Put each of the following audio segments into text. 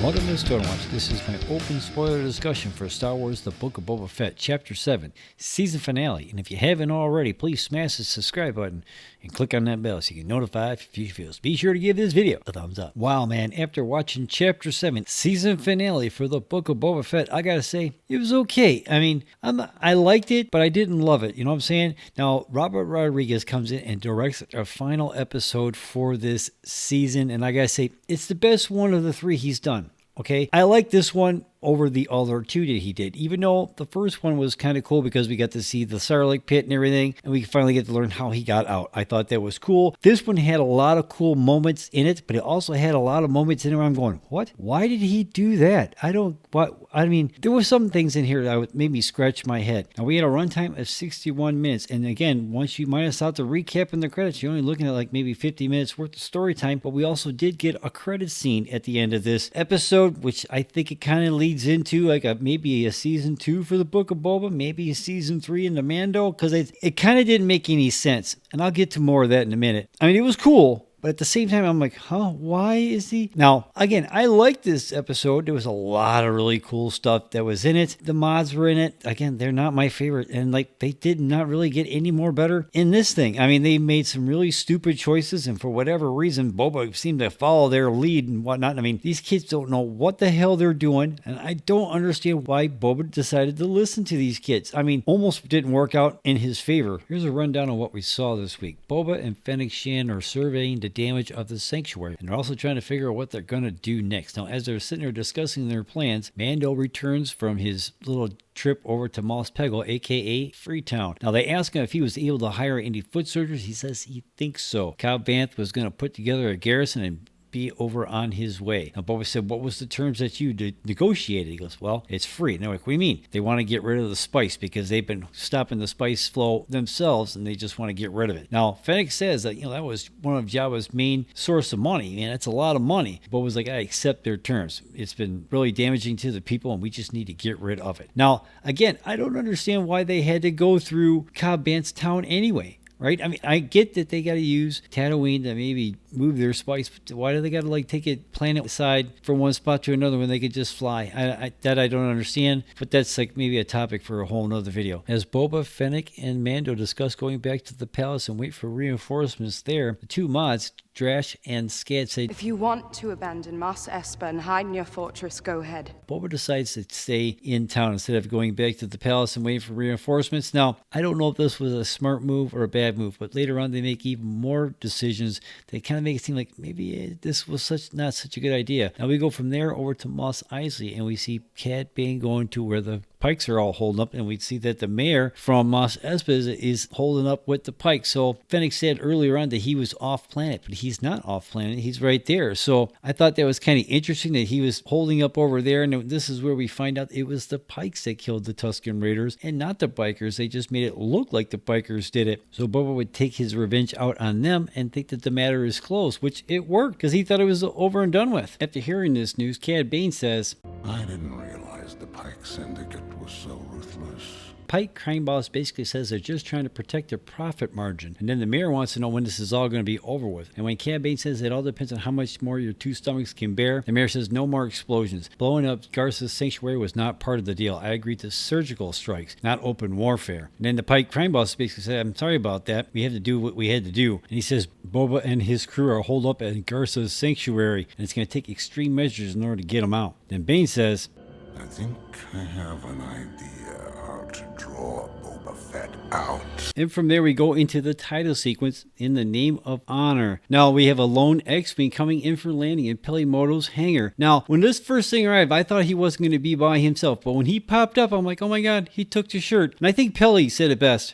Welcome to Stoner Watch. This is my open spoiler discussion for Star Wars The Book of Boba Fett, Chapter 7, Season Finale. And if you haven't already, please smash the subscribe button and click on that bell so you get notified for future videos. Be sure to give this video a thumbs up. Wow, man, after watching Chapter 7, Season Finale for The Book of Boba Fett, I gotta say, it was okay. I mean, I liked it, but I didn't love it. You know what I'm saying? Now, Robert Rodriguez comes in and directs a final episode for this season, and I gotta say, it's the best one of the three he's done. Okay, I like this one over the other two that he did, even though the first one was kind of cool because we got to see the Sarlacc pit and everything, and we finally get to learn how he got out. I thought that was cool. This one had a lot of cool moments in it, but it also had a lot of moments in it where I'm going, what? Why did he do that? I mean, there were some things in here that made me scratch my head. Now, we had a runtime of 61 minutes, and again, once you minus out the recap and the credits, you're only looking at like maybe 50 minutes worth of story time, but we also did get a credit scene at the end of this episode, which I think it kind of leads into like maybe a season 2 for the Book of Boba, maybe a season 3 in the Mando, because it kind of didn't make any sense, and I'll get to more of that in a minute. I mean, it was cool, but at the same time, I'm like, why is he? Now, again, I liked this episode. There was a lot of really cool stuff that was in it. The mods were in it. Again, they're not my favorite. And like, they did not really get any more better in this thing. I mean, they made some really stupid choices. And for whatever reason, Boba seemed to follow their lead and whatnot. I mean, these kids don't know what the hell they're doing. And I don't understand why Boba decided to listen to these kids. I mean, almost didn't work out in his favor. Here's a rundown of what we saw this week. Boba and Fennec Shan are surveying the damage of the sanctuary, and they're also trying to figure out what they're going to do next. Now, as they're sitting there discussing their plans, Mando returns from his little trip over to Mos Pegel, aka Freetown. Now, they ask him if he was able to hire any foot soldiers. He says he thinks so. Cobb Vanth was going to put together a garrison and be over on his way. Now, Boba said, what was the terms that you negotiated? He goes, well, it's free. And they're like, what do you mean? They want to get rid of the spice because they've been stopping the spice flow themselves and they just want to get rid of it. Now, Fennec says that, that was one of Jabba's main source of money. Man, that's a lot of money. Boba was like, I accept their terms. It's been really damaging to the people and we just need to get rid of it. Now, again, I don't understand why they had to go through Cobb Vanth's town anyway. Right? I mean, I get that they got to use Tatooine to maybe move their spice, but why do they got to like take it planet side from one spot to another when they could just fly? I don't understand, but that's like maybe a topic for a whole nother video. As Boba, Fennec, and Mando discuss going back to the palace and wait for reinforcements there, the two mods, Drash and Scad, say, if you want to abandon Mos Espa and hide in your fortress, go ahead. Boba decides to stay in town instead of going back to the palace and waiting for reinforcements. Now, I don't know if this was a smart move or a bad move, but later on they make even more decisions that kind of make it seem like maybe this was not such a good idea. Now we go from there over to Mos Eisley and we see Cad Bane going to where the pikes are all holding up, and we see that the mayor from Mos Espa is holding up with the pikes. So Fennec said earlier on that he was off planet, but he's not off planet. He's right there. So I thought that was kind of interesting that he was holding up over there, and this is where we find out it was the pikes that killed the Tusken Raiders and not the bikers. They just made it look like the bikers did it. So Boba would take his revenge out on them and think that the matter is closed, which it worked because he thought it was over and done with. After hearing this news, Cad Bane says, I didn't realize the Pike Syndicate was so ruthless. Pike Crime Boss basically says they're just trying to protect their profit margin. And then the mayor wants to know when this is all going to be over with. And when Cad Bane says it all depends on how much more your two stomachs can bear, the mayor says no more explosions. Blowing up Garsa's sanctuary was not part of the deal. I agreed to surgical strikes, not open warfare. And then the Pike Crime Boss basically said, I'm sorry about that. We have to do what we had to do. And he says Boba and his crew are holed up at Garsa's sanctuary, and it's going to take extreme measures in order to get them out. Then Bane says, I think I have an idea how to draw Boba Fett out. And from there we go into the title sequence, In the Name of Honor. Now we have a lone X-Wing coming in for landing in Pelimoto's hangar. Now when this first thing arrived, I thought he wasn't going to be by himself, but when he popped up, I'm like, oh my god, he took the shirt. And I think Peli said it best.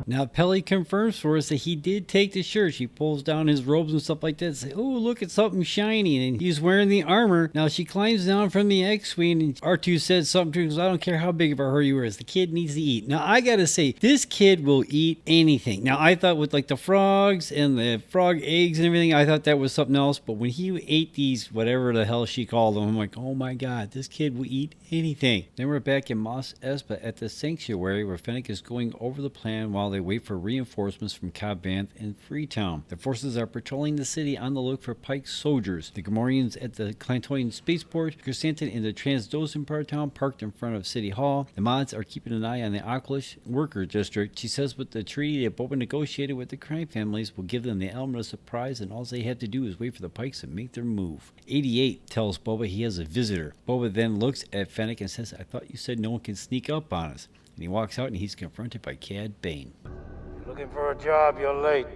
Now, Peli confirms for us that he did take the shirt. She pulls down his robes and stuff like that and says, oh, look at something shiny. And he's wearing the armor. Now, she climbs down from the X-Wing and R2 says something to her. Goes, I don't care how big of a hurry you is. The kid needs to eat. Now, I got to say, this kid will eat anything. Now, I thought with like the frogs and the frog eggs and everything, I thought that was something else. But when he ate these, whatever the hell she called them, I'm like, oh my God, this kid will eat anything. Then we're back in Mos Espa at the sanctuary where Fennec is going over the plan while they they wait for reinforcements from Cobb Vanth and Freetown. The forces are patrolling the city on the look for Pike soldiers. The Gamorreans at the Clantoian spaceport, Chrysanthemum in the Transdozen part of town parked in front of City Hall. The mods are keeping an eye on the Aqualish worker district. She says with the treaty that Boba negotiated with the crime families will give them the element of surprise, and all they have to do is wait for the Pikes to make their move. 88 tells Boba he has a visitor. Boba then looks at Fennec and says, "I thought you said no one can sneak up on us." And he walks out and he's confronted by Cad Bane. You're looking for a job, you're late.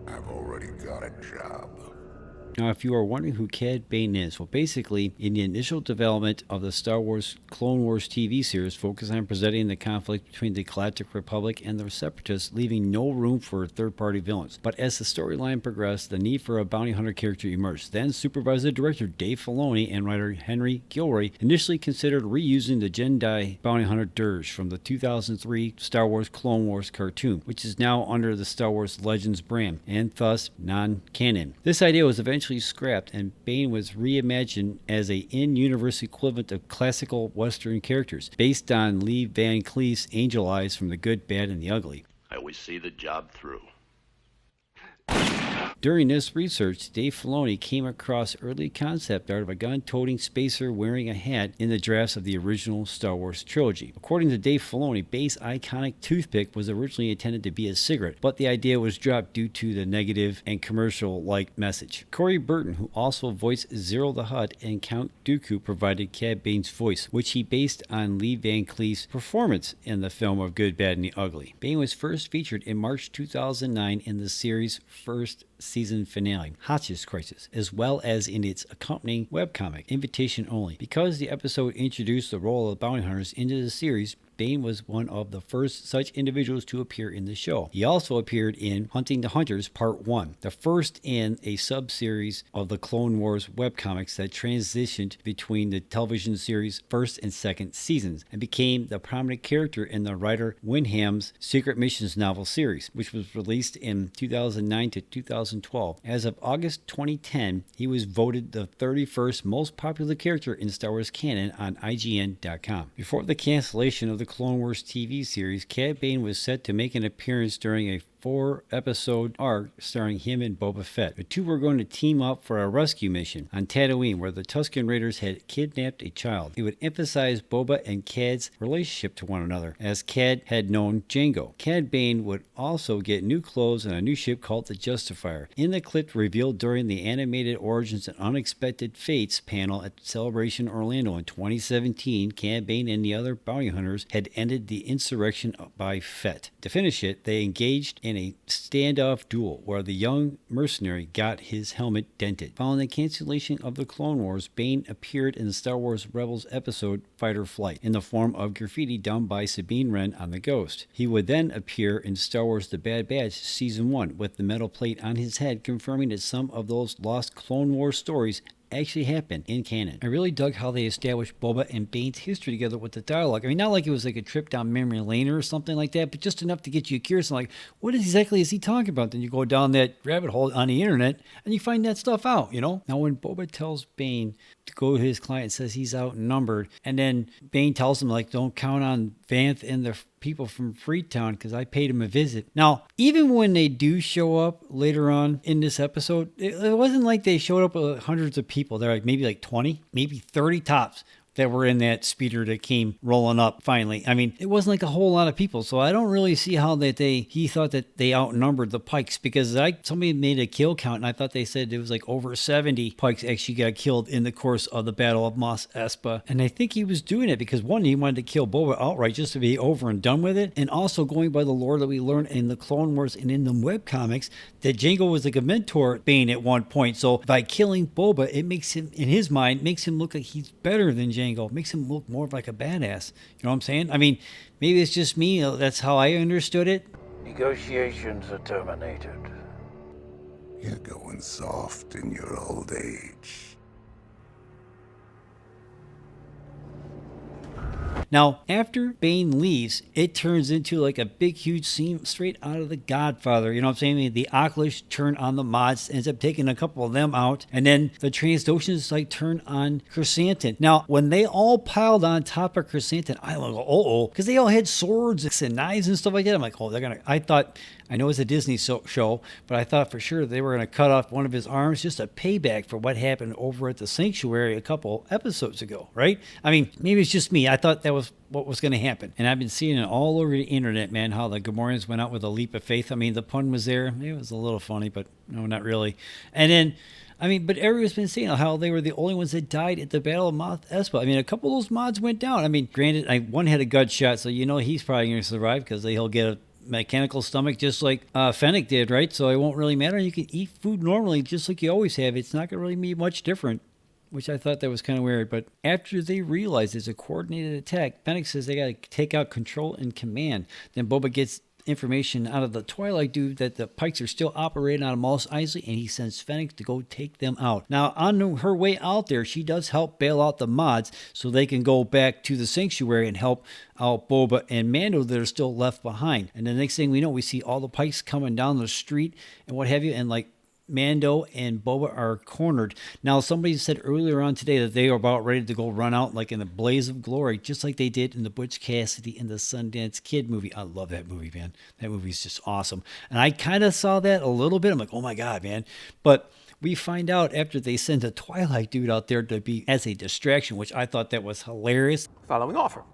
I've already got a job. Now, if you are wondering who Cad Bane is, well, basically, in the initial development of the Star Wars Clone Wars TV series, focused on presenting the conflict between the Galactic Republic and the Separatists, leaving no room for third-party villains. But as the storyline progressed, the need for a bounty hunter character emerged. Then, supervisor director Dave Filoni and writer Henry Gilroy initially considered reusing the Jedi bounty hunter Dirge from the 2003 Star Wars Clone Wars cartoon, which is now under the Star Wars Legends brand, and thus non-canon. This idea was eventually scrapped, and Bane was reimagined as a in-universe equivalent of classical Western characters, based on Lee Van Cleef's Angel Eyes from The Good, Bad, and the Ugly. I always see the job through. During this research, Dave Filoni came across early concept art of a gun-toting spacer wearing a hat in the drafts of the original Star Wars trilogy. According to Dave Filoni, Bane's iconic toothpick was originally intended to be a cigarette, but the idea was dropped due to the negative and commercial-like message. Corey Burton, who also voiced Zero the Hutt and Count Dooku, provided Cad Bane's voice, which he based on Lee Van Cleef's performance in the film of Good, Bad, and the Ugly. Bane was first featured in March 2009 in the series' first season finale, Hotch's Crisis, as well as in its accompanying webcomic, Invitation Only. Because the episode introduced the role of bounty hunters into the series, Bane was one of the first such individuals to appear in the show. He also appeared in Hunting the Hunters Part 1, the first in a sub-series of the Clone Wars webcomics that transitioned between the television series' first and second seasons, and became the prominent character in the writer Wyndham's Secret Missions novel series, which was released in 2009 to 2012. As of August 2010, he was voted the 31st most popular character in Star Wars canon on IGN.com. Before the cancellation of the Clone Wars TV series, Cad Bane was set to make an appearance during a 4-episode arc starring him and Boba Fett. The two were going to team up for a rescue mission on Tatooine where the Tusken Raiders had kidnapped a child. It would emphasize Boba and Cad's relationship to one another, as Cad had known Jango. Cad Bane would also get new clothes and a new ship called the Justifier. In the clip revealed during the Animated Origins and Unexpected Fates panel at Celebration Orlando in 2017, Cad Bane and the other bounty hunters had ended the insurrection by Fett. To finish it, they engaged in a standoff duel where the young mercenary got his helmet dented. Following the cancellation of the Clone Wars, Bane appeared in the Star Wars Rebels episode Fight or Flight in the form of graffiti done by Sabine Wren on the Ghost. He would then appear in Star Wars The Bad Batch Season 1 with the metal plate on his head, confirming that some of those lost Clone Wars stories actually happened in canon. I really dug how they established Boba and Bane's history together with the dialogue. I mean, not like it was like a trip down memory lane or something like that, but just enough to get you curious. Like, what exactly is he talking about? Then you go down that rabbit hole on the internet and you find that stuff out, you know? Now, when Boba tells Bane to go to his client, says he's outnumbered, and then Bane tells him, like, don't count on Vanth and the people from Freetown because I paid him a visit. Now, even when they do show up later on in this episode, it wasn't like they showed up with hundreds of people. They're like maybe like 20, maybe 30 tops that were in that speeder that came rolling up finally. I mean, it wasn't like a whole lot of people, so I don't really see how that he thought that they outnumbered the Pikes, because somebody made a kill count and I thought they said it was like over 70 Pikes actually got killed in the course of the Battle of Mos Espa. And I think he was doing it because one, he wanted to kill Boba outright just to be over and done with it, and also going by the lore that we learned in the Clone Wars and in the webcomics that Jango was like a mentor Bane at one point. So by killing Boba, it makes him, in his mind, makes him look like he's better than Jango. Makes him look more like a badass. You know what I'm saying? I mean, maybe it's just me. That's how I understood it. Negotiations are terminated. You're going soft in your old age. Now, after Bane leaves, it turns into like a big, huge scene straight out of The Godfather. You know what I'm saying? I mean, the Oculus turn on the mods, ends up taking a couple of them out, and then the Trandoshans like turn on Chrysanthemum. Now, when they all piled on top of Chrysanthemum, I was like, because they all had swords and knives and stuff like that. I'm like, oh, they're gonna. I know it's a Disney show, but I thought for sure they were going to cut off one of his arms, just a payback for what happened over at the Sanctuary a couple episodes ago, right? I mean, maybe it's just me. I thought that was what was going to happen. And I've been seeing it all over the internet, man, how the Gamorreans went out with a leap of faith. I mean, the pun was there. It was a little funny, but no, not really. And then, but everyone's been saying how they were the only ones that died at the Battle of Mount Espa. I mean, a couple of those mods went down. I mean, granted, one had a gut shot, so he's probably going to survive because he'll get a mechanical stomach just like Fennec did, right? So it won't really matter. You can eat food normally just like you always have. It's not going to really be much different, which I thought that was kind of weird. But after they realize it's a coordinated attack, Fennec says they got to take out control and command. Then Boba gets information out of the Twilight dude that the Pikes are still operating out of Mos Eisley, and he sends Fennec to go take them out. Now, on her way out there, she does help bail out the mods so they can go back to the Sanctuary and help out Boba and Mando that are still left behind. And the next thing we know, we see all the Pikes coming down the street and what have you, and like Mando and Boba are cornered. Now, somebody said earlier on today that they are about ready to go run out like in a blaze of glory, just like they did in the Butch Cassidy and the Sundance Kid movie. I love that movie, man. That movie's just awesome. And I kind of saw that a little bit. I'm like, oh my God, man. But we find out after they send a Twilight dude out there to be as a distraction, which I thought that was hilarious. Following offer.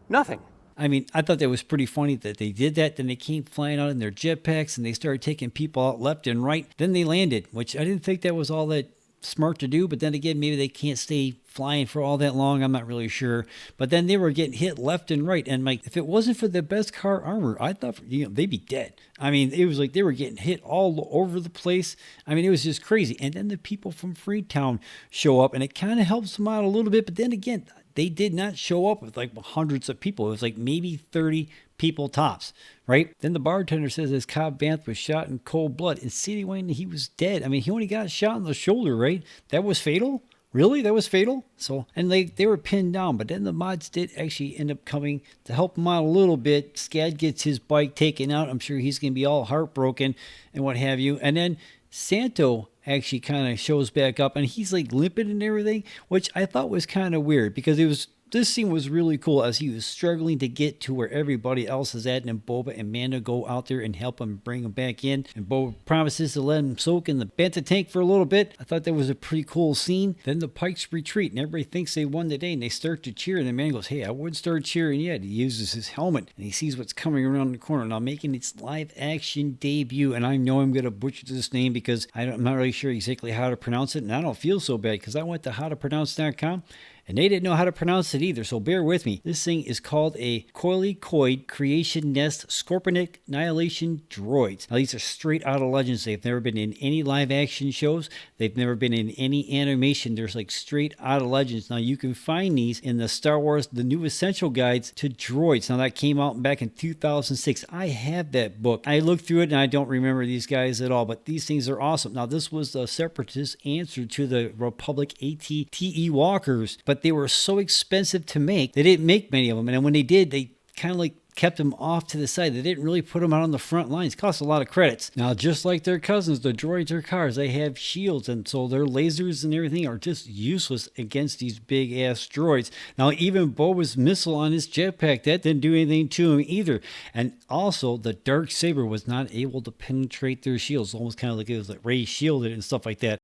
Nothing. I mean, I thought that was pretty funny that they did that. Then they came flying out in their jetpacks and they started taking people out left and right. Then they landed, which I didn't think that was all that smart to do. But then again, maybe they can't stay flying for all that long. I'm not really sure. But then they were getting hit left and right. And like, if it wasn't for the best car armor, I thought they'd be dead. I mean, it was like they were getting hit all over the place. I mean, it was just crazy. And then the people from Freetown show up and it kind of helps them out a little bit. But then again, they did not show up with like hundreds of people. It was like maybe 30 people tops, right? Then the bartender says this Cobb Vanth was shot in cold blood. And City Wayne, he was dead. I mean, he only got shot in the shoulder, right? That was fatal? Really? That was fatal? So, and they were pinned down, but then the mods did actually end up coming to help him out a little bit. Scad gets his bike taken out. I'm sure he's going to be all heartbroken and what have you. And then Santo actually kind of shows back up and he's like limping and everything, which I thought was kind of weird because this scene was really cool as he was struggling to get to where everybody else is at, and Boba and Mando go out there and help him bring him back in, and Boba promises to let him soak in the bantha tank for a little bit. I thought that was a pretty cool scene. Then the Pikes retreat and everybody thinks they won the day and they start to cheer, and the man goes, hey, I wouldn't start cheering yet. He uses his helmet and he sees what's coming around the corner now, making its live action debut. And I know I'm going to butcher this name because I'm not really sure exactly how to pronounce it, and I don't feel so bad because I went to howtopronounce.com and they didn't know how to pronounce it either, so bear with me. This thing is called a Coilycoid Creation Nest Scorpionic Annihilation Droids. Now, these are straight out of Legends. They've never been in any live action shows. They've never been in any animation. There's like straight out of Legends. Now, you can find these in the Star Wars, the New Essential Guides to Droids. Now, that came out back in 2006. I have that book. I looked through it and I don't remember these guys at all, but these things are awesome. Now, this was the Separatist answer to the Republic AT-TE Walkers, but they were so expensive to make, they didn't make many of them. And then when they did, they kind of like kept them off to the side. They didn't really put them out on the front lines. It cost a lot of credits. Now, just like their cousins, the droids are cars. They have shields, and so their lasers and everything are just useless against these big-ass droids. Now, even Boba's missile on his jetpack, that didn't do anything to him either. And also, the dark saber was not able to penetrate their shields. Almost kind of like it was like Rey shielded and stuff like that.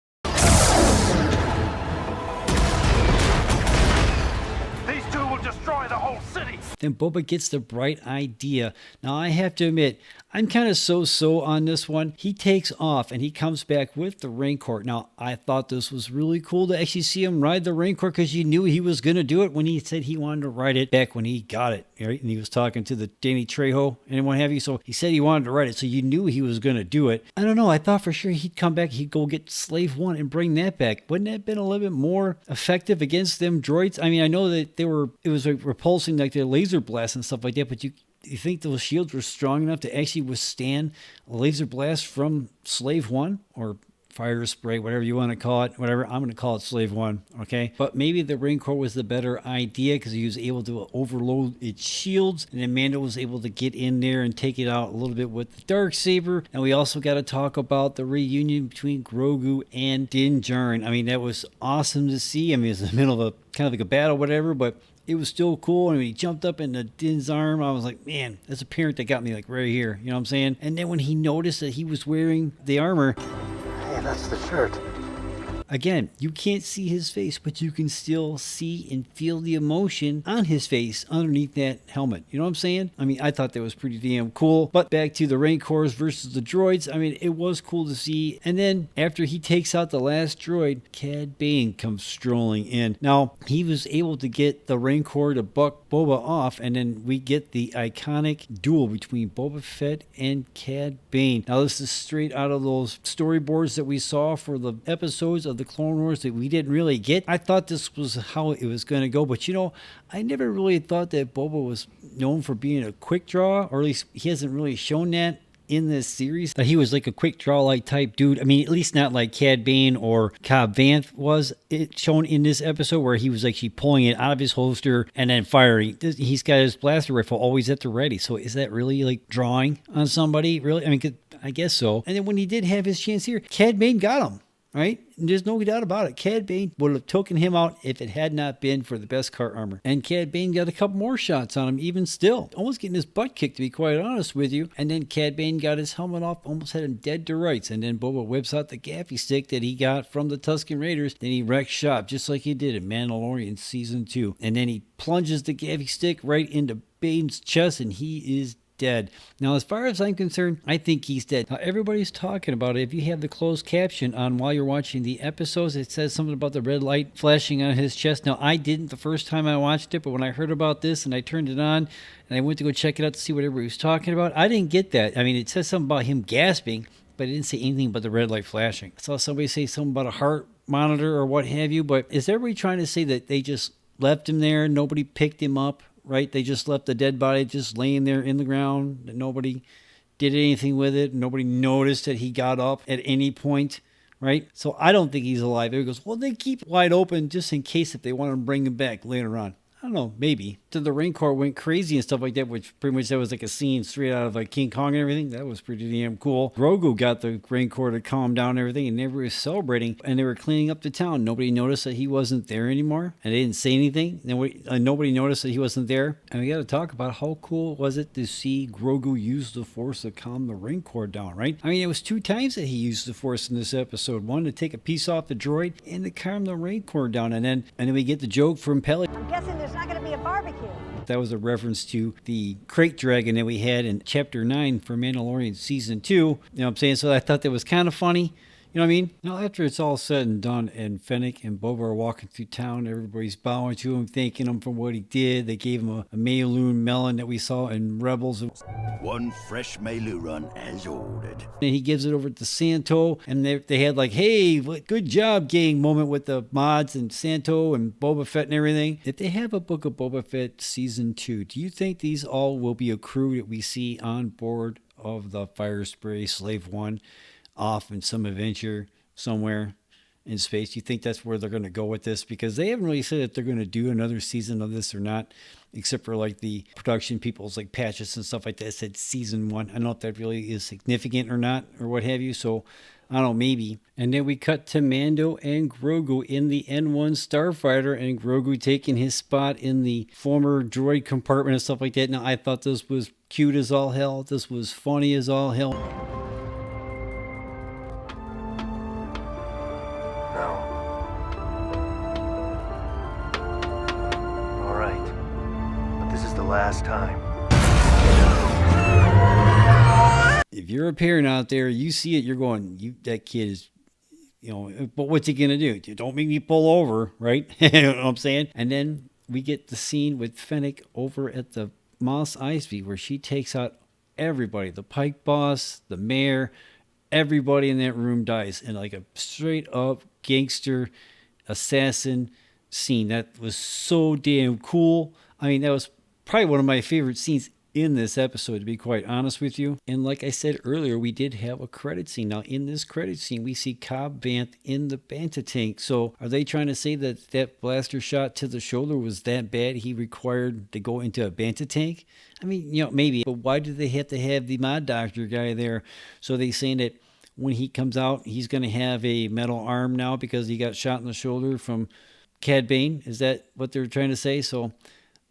Then Boba gets the bright idea. Now, I have to admit, I'm kind of so-so on this one. He takes off and he comes back with the Rancor. Now, I thought this was really cool to actually see him ride the Rancor because you knew he was going to do it when he said he wanted to ride it back when he got it, right? And he was talking to the Danny Trejo and what have you. So he said he wanted to ride it, so you knew he was going to do it. I don't know. I thought for sure he'd come back, he'd go get Slave 1 and bring that back. Wouldn't that have been a little bit more effective against them droids? I mean, I know that it was like repulsing like their laser blast and stuff like that, but you think those shields were strong enough to actually withstand a laser blast from Slave 1 or fire spray, whatever you want to call it, whatever. I'm going to call it Slave One, okay? But maybe the Rancor was the better idea because he was able to overload its shields, and then Mando was able to get in there and take it out a little bit with the Darksaber. And we also got to talk about the reunion between Grogu and Din Djarin. I mean, that was awesome to see. I mean, it was in the middle of a kind of like a battle, whatever, but it was still cool. And when he jumped up into Din's arm, I was like, man, that's a parent that got me like right here. You know what I'm saying? And then when he noticed that he was wearing the armor, Hey, that's the shirt. again, you can't see his face, but you can still see and feel the emotion on his face underneath that helmet. You know what I'm saying? I mean, I thought that was pretty damn cool. But back to the Rancors versus the droids, I mean, it was cool to see. And then after he takes out the last droid, Cad Bane comes strolling in. Now, he was able to get the Rancor to buck Boba off, and then we get the iconic duel between Boba Fett and Cad Bane. Now, this is straight out of those storyboards that we saw for the episodes of the Clone Wars that we didn't really get. I thought this was how it was going to go, but you know, I never really thought that Boba was known for being a quick draw, or at least he hasn't really shown that in this series, that he was like a quick draw like type dude. I mean, at least not like Cad Bane or Cobb Vanth was it shown in this episode, where he was actually pulling it out of his holster and then firing. He's got his blaster rifle always at the ready. So is that really like drawing on somebody? Really? I mean, I guess so. And then when he did have his chance here, Cad Bane got him. Right? And there's no doubt about it. Cad Bane would have taken him out if it had not been for the Beskar armor. And Cad Bane got a couple more shots on him, even still. Almost getting his butt kicked, to be quite honest with you. And then Cad Bane got his helmet off, almost had him dead to rights. And then Boba whips out the gaffy stick that he got from the Tusken Raiders. Then he wrecks shop, just like he did in Mandalorian Season 2. And then he plunges the gaffy stick right into Bane's chest, and he is dead. Now, as far as I'm concerned, I think he's dead. Now, everybody's talking about it. If you have the closed caption on while you're watching the episodes, it says something about the red light flashing on his chest. Now, I didn't the first time I watched it, but when I heard about this and I turned it on and I went to go check it out to see what everybody was talking about, I didn't get that. I mean, it says something about him gasping, but it didn't say anything about the red light flashing. I saw somebody say something about a heart monitor or what have you, but is everybody trying to say that they just left him there, nobody picked him up? Right? They just left the dead body just laying there in the ground. Nobody did anything with it. Nobody noticed that he got up at any point. Right? So I don't think he's alive. There he goes, well, they keep wide open just in case if they want to bring him back later on. I don't know, maybe. So the Rancor went crazy and stuff like that, which pretty much that was like a scene straight out of like King Kong and everything. That was pretty damn cool. Grogu got the Rancor to calm down and everything, and everybody was celebrating, and they were cleaning up the town. Nobody noticed that he wasn't there anymore, and they didn't say anything. Nobody noticed that he wasn't there. And we got to talk about how cool was it to see Grogu use the Force to calm the Rancor down, right? I mean, it was 2 times that he used the Force in this episode. One to take a piece off the droid, and to calm the Rancor down. And then we get the joke from Peli. I'm guessing there's not going to be a barbecue. That was a reference to the crate dragon that we had in Chapter 9 for Mandalorian Season 2. You know what I'm saying? So I thought that was kind of funny. You know what I mean? Now, after it's all said and done, and Fennec and Boba are walking through town, everybody's bowing to him, thanking him for what he did. They gave him a Mayloon melon that we saw in Rebels. One fresh Melu run as ordered. And he gives it over to Santo, and they had like, hey, good job, gang moment with the mods and Santo and Boba Fett and everything. If they have a Book of Boba Fett Season 2, do you think these all will be a crew that we see on board of the Fire Spray Slave One off in some adventure somewhere in space? Do you think that's where they're going to go with this? Because they haven't really said if they're going to do another season of this or not, except for like the production people's like patches and stuff like that said Season 1. I don't know if that really is significant or not or what have you. So I don't know, maybe. And then we cut to Mando and Grogu in the N1 Starfighter, and Grogu taking his spot in the former droid compartment and stuff like that. Now, I thought this was cute as all hell. This was funny as all hell. Last time. If you're a parent out there, you see it, you're going, that kid is, but what's he gonna do? Don't make me pull over, right? You know what I'm saying? And then we get the scene with Fennec over at the Mos Eisley where she takes out everybody, the Pike boss, the mayor, everybody in that room dies in like a straight up gangster assassin scene. That was so damn cool. I mean, that was probably one of my favorite scenes in this episode, to be quite honest with you. And like I said earlier, we did have a credit scene. Now, in this credit scene, we see Cobb Vanth in the Banta tank. So are they trying to say that that blaster shot to the shoulder was that bad he required to go into a Banta tank? I mean, maybe. But why do they have to have the mod doctor guy there? So they saying that when he comes out, he's going to have a metal arm now because he got shot in the shoulder from Cad Bane? Is that what they're trying to say? So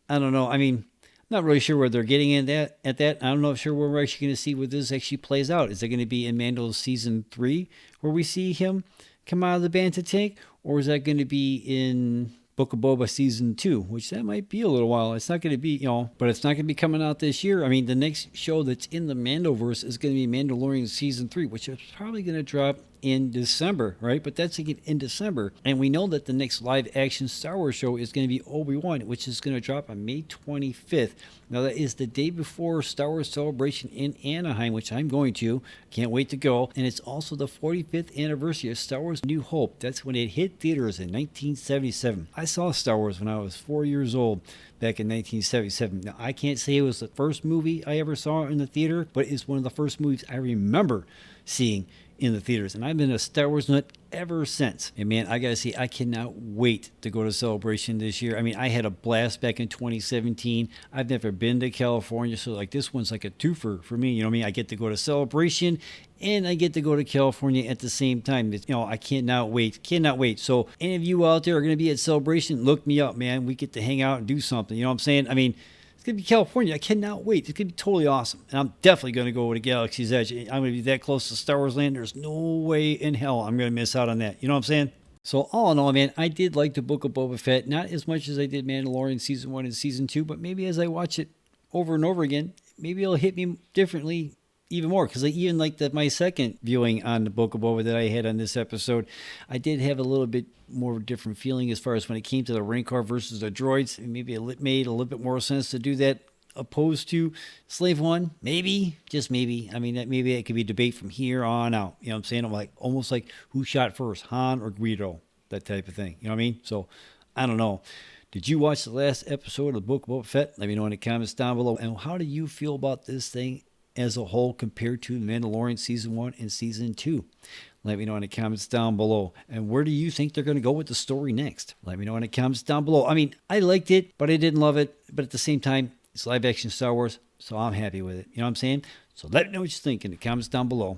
I don't know. I mean, not really sure where they're getting in that. I'm not sure where we're actually going to see where this actually plays out. Is it going to be in Mando's season 3 where we see him come out of the Banta tank, or is that going to be in Book of Boba season 2, which that might be a little while. It's not going to be, but it's not going to be coming out this year. I mean, the next show that's in the Mandoverse is going to be Mandalorian season 3, which is probably going to drop in December, right? But that's again in December. And we know that the next live action Star Wars show is going to be Obi-Wan, which is going to drop on May 25th. Now, that is the day before Star Wars Celebration in Anaheim, which I'm going to. Can't wait to go. And it's also the 45th anniversary of Star Wars New Hope. That's when it hit theaters in 1977. I saw Star Wars when I was 4 years old back in 1977. Now, I can't say it was the first movie I ever saw in the theater, but it's one of the first movies I remember seeing in the theaters, and I've been a Star Wars nut ever since. And man, I gotta say, I cannot wait to go to Celebration this year. I mean, I had a blast back in 2017. I've never been to California, so like this one's like a twofer for me. You know what I mean? I get to go to Celebration and I get to go to California at the same time. I cannot wait. So any of you out there are gonna be at Celebration, look me up, man. We get to hang out and do something. You know what I'm saying? I mean, it's going to be California. I cannot wait. It's going to be totally awesome. And I'm definitely going to go to Galaxy's Edge. I'm going to be that close to Star Wars Land. There's no way in hell I'm going to miss out on that. You know what I'm saying? So all in all, man, I did like the Book of Boba Fett. Not as much as I did Mandalorian Season 1 and Season 2, but maybe as I watch it over and over again, maybe it'll hit me differently even more, because even like my second viewing on the Book of Boba that I had on this episode, I did have a little bit more different feeling as far as when it came to the Rancor versus the droids. Maybe it made a little bit more sense to do that opposed to Slave One. Maybe, just maybe. I mean, maybe it could be debate from here on out. You know what I'm saying? I'm like almost like who shot first, Han or Greedo, that type of thing. You know what I mean? So I don't know. Did you watch the last episode of the Book of Boba Fett? Let me know in the comments down below. And how do you feel about this thing as a whole compared to Mandalorian Season 1 and Season 2? Let me know in the comments down below. And where do you think they're going to go with the story next? Let me know in the comments down below. I mean, I liked it, but I didn't love it. But at the same time, it's live action Star Wars, so I'm happy with it. You know what I'm saying? So let me know what you think in the comments down below.